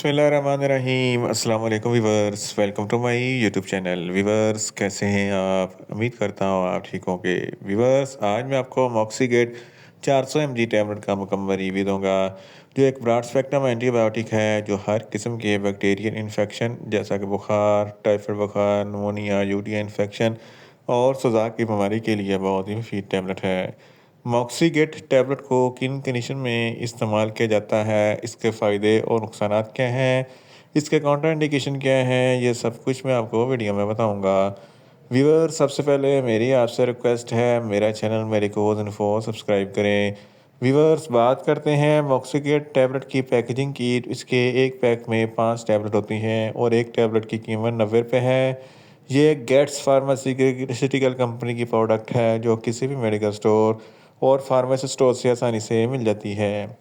बिस्मिल्लाहिर्रहमानिर्रहीम अस्सलाम वालेकुम viewers, welcome to my YouTube channel. Viewers, कैसे हैं आप? उम्मीद करता हूँ आप ठीक होंगे। वीवर्स, आज मैं आपको मॉक्सीगेट 400 mg टैबलेट का मुकम्मल रिव्यू दूंगा, जो एक ब्रॉड स्पेक्ट्रम एंटीबायोटिक है जो हर किस्म के बैक्टीरियल इन्फेक्शन जैसा कि बुखार, टाइफाइड बुखार, नमोनिया, यूरिया इन्फेक्शन और सुजाक की बीमारी के लिए बहुत ही मुफीद टैबलेट है। मॉक्सीगेट टैबलेट को किन कंडीशन में इस्तेमाल किया जाता है, इसके फ़ायदे और नुकसानात क्या हैं, इसके काउंटर इंडिकेशन क्या हैं, ये सब कुछ मैं आपको वीडियो में बताऊंगा। व्यूअर, सबसे पहले मेरी आपसे रिक्वेस्ट है, मेरा चैनल मेडिकोज इन्फो सब्सक्राइब करें। व्यूअर्स, बात करते हैं मॉक्सीगेट टैबलेट की पैकेजिंग की। इसके एक पैक में 5 टैबलेट होती हैं और एक टैबलेट की कीमत 90 रुपये है। ये गेट्स फार्मास्यूटिकल कंपनी की प्रोडक्ट है जो किसी भी मेडिकल स्टोर और फार्मेसी स्टोर से आसानी से मिल जाती है।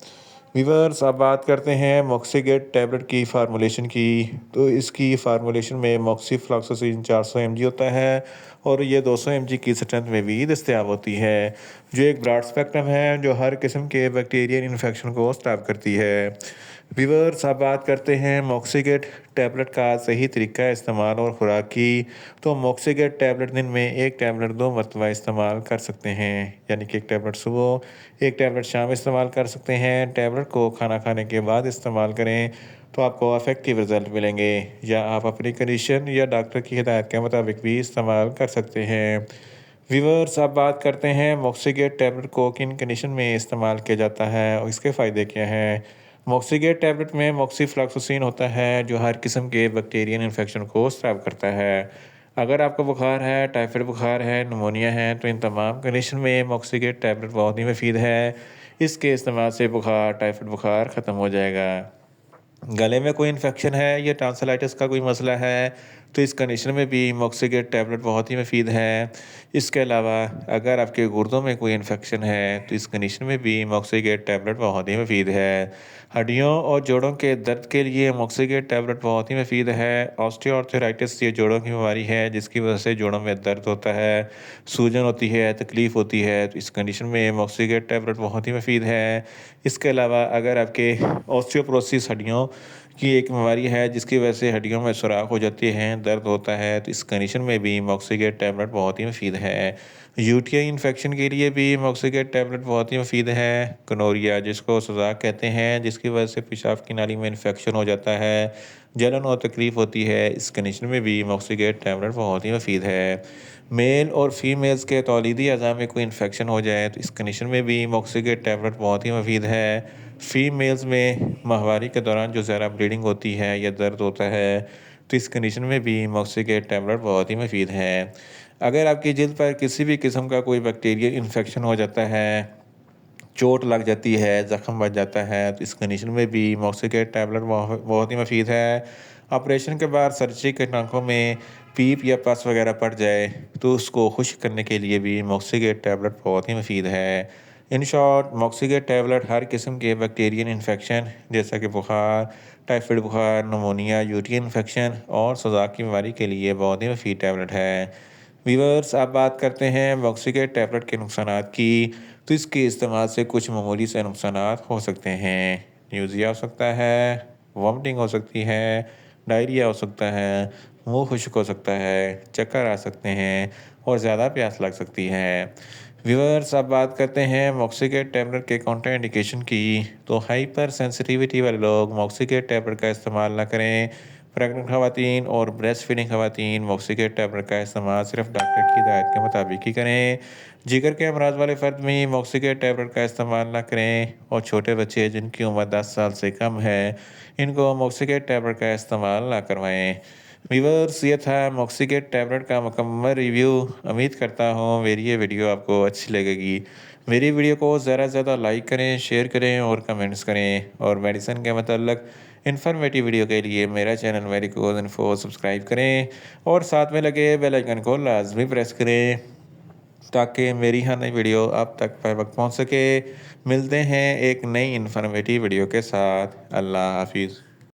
वीवर्स, अब बात करते हैं मॉक्सीगेट टैबलेट की फार्मूलेशन की। तो इसकी फार्मूलेशन में मॉक्सीफ्लॉक्सासिन 400 mg होता है और ये 200 mg की स्ट्रेंथ में भी दस्तियाब होती है, जो एक ब्रॉड स्पेक्ट्रम है जो हर किस्म के बैक्टीरियल इन्फेक्शन को स्टॉप करती है। वीवर्स, अब बात करते हैं मॉक्सीगेट टैबलेट का सही तरीका इस्तेमाल और खुराक की। तो मॉक्सीगेट टैबलेट दिन में एक टैबलेट 2 मरतबा इस्तेमाल कर सकते हैं, यानी कि एक टैबलेट सुबह, एक टैबलेट शाम इस्तेमाल कर सकते हैं। टैबलेट को खाना खाने के बाद इस्तेमाल करें तो आपको इफेक्टिव रिजल्ट मिलेंगे, या आप अपनी कंडीशन या डॉक्टर की हिदायत के मुताबिक भी इस्तेमाल कर सकते हैं। व्यूअर्स, अब बात करते हैं मॉक्सीगेट टैबलेट को किन कंडीशन में इस्तेमाल किया जाता है और इसके फ़ायदे क्या हैं। मॉक्सीगेट टैबलेट में मॉक्सीफ्लॉक्सासिन होता है जो हर किस्म के बैक्टीरियल इन्फेक्शन को स्टॉप करता है। अगर आपको बुखार है, टाइफाइड बुखार है, नमोनिया है, तो इन तमाम कंडीशन में मॉक्सीगेट टैबलेट बहुत ही मुफीद है। इसके इस्तेमाल से बुखार, टाइफाइड बुखार ख़त्म हो जाएगा। गले में कोई इन्फेक्शन है या टॉन्सिलाइटिस का कोई मसला है, तो इस कंडीशन में भी मॉक्सीगेट टैबलेट बहुत ही मुफीद है। इसके अलावा अगर आपके गुर्दों में कोई इन्फेक्शन है, तो इस कंडीशन में भी मॉक्सीगेट टैबलेट बहुत ही मुफीद है। हड्डियों और जोड़ों के दर्द के लिए मॉक्सीगेट टैबलेट बहुत ही मुफीद है। ऑस्टियोआर्थराइटिस ये जोड़ों की बीमारी है जिसकी वजह से जोड़ों में दर्द होता है, सूजन होती है, तकलीफ़ होती है, तो इस कंडीशन में मॉक्सीगेट टैबलेट बहुत ही मुफीद है। इसके अलावा अगर आपके ऑस्टियोपोरोसिस हड्डियों की एक बीमारी है जिसकी वजह से हड्डियों में सुराख हो जाती हैं, दर्द होता है, तो इस कंडीशन में भी मॉक्सीगेट टैबलेट बहुत ही मुफीद है। यूटीआई इन्फेक्शन के लिए भी मॉक्सीगेट टैबलेट बहुत ही मुफीद है। गनोरिया जिसको सुजाक कहते हैं, जिसकी वजह से पेशाब की नाली में इन्फेक्शन हो जाता है, जलन और तकलीफ़ होती है, इस कंडीशन में भी मॉक्सीगेट टैबलेट बहुत ही मुफीद है। मेल और फीमेल्स के तौलीदी अज़ा में कोई इन्फेक्शन हो जाए, तो इस कंडीशन में भी मॉक्सीगेट टैबलेट बहुत ही मुफीद है। फीमेल्स में माहवारी के दौरान जो ज़रा ब्लीडिंग होती है या दर्द होता है, तो इस कंडीशन में भी मॉक्सीगेट टैबलेट बहुत ही मुफीद है। अगर आपकी जिल्द पर किसी भी किस्म का कोई बैक्टीरियल इन्फेक्शन हो जाता है, चोट लग जाती है, ज़ख्म बच जाता है, तो इस कंडीशन में भी मॉक्सीगेट टैबलेट बहुत ही मुफीद है। ऑपरेशन के बाद सर्जरी के टाँकों में पीप या पस वगैरह पड़ जाए, तो उसको खुश्क करने के लिए भी मॉक्सीगेट टैबलेट बहुत ही मुफीद है। इन शॉर्ट, मॉक्सीगेट टैबलेट हर किस्म के बैक्टीरियल इन्फेक्शन जैसा कि बुखार, टाइफाइड बुखार, नमोनिया, यूरिन इन्फेक्शन और सुजाक की बीमारी के लिए बहुत ही मुफीद टैबलेट है। वीवर्स, अब बात करते हैं मॉक्सीगेट टैबलेट के नुकसानात की। तो इसके इस्तेमाल से कुछ मामूली से नुकसानात हो सकते हैं। न्यूज़िया हो सकता है, वॉमिटिंग हो सकती है, डायरिया हो सकता है, मुंह खुश्क हो सकता है, चक्कर आ सकते हैं और ज़्यादा प्यास लग सकती है। व्यूअर्स, अब बात करते हैं मॉक्सीगेट टैबलेट के काउंटर इंडिकेशन की। तो हाइपर सेंसिटिविटी वाले लोग मॉक्सीगेट टैबलेट का इस्तेमाल ना करें। प्रेग्नेंट खवातीन और ब्रेस्ट फीडिंग खवातीन मॉक्सीगेट टैबलेट का इस्तेमाल सिर्फ डॉक्टर की हिदायत के मुताबिक ही करें। जिगर के अमराज वाले फ़र्द में मॉक्सीगेट टैबलेट का इस्तेमाल ना करें और छोटे बच्चे जिनकी उम्र 10 साल से कम है, इनको मॉक्सीगेट टैबलेट का इस्तेमाल ना करवाएं। व्यूअर्स, ये था मॉक्सीगेट टैबलेट का मुकम्मल रिव्यू। उम्मीद करता हूँ मेरी ये वीडियो आपको अच्छी लगेगी। मेरी वीडियो को ज़्यादा से ज़्यादा लाइक करें, शेयर करें और कमेंट्स करें, और मेडिसिन के मतलब इन्फॉर्मेटिव वीडियो के लिए मेरा चैनल मेडिकोज इन्फो सब्सक्राइब करें और साथ में लगे बेल आइकन को लाजमी प्रेस करें ताकि मेरी हर नई वीडियो आप तक बर वक्त पहुँच सके। मिलते हैं एक नई इन्फॉर्मेटिव वीडियो के साथ। अल्लाह हाफिज़।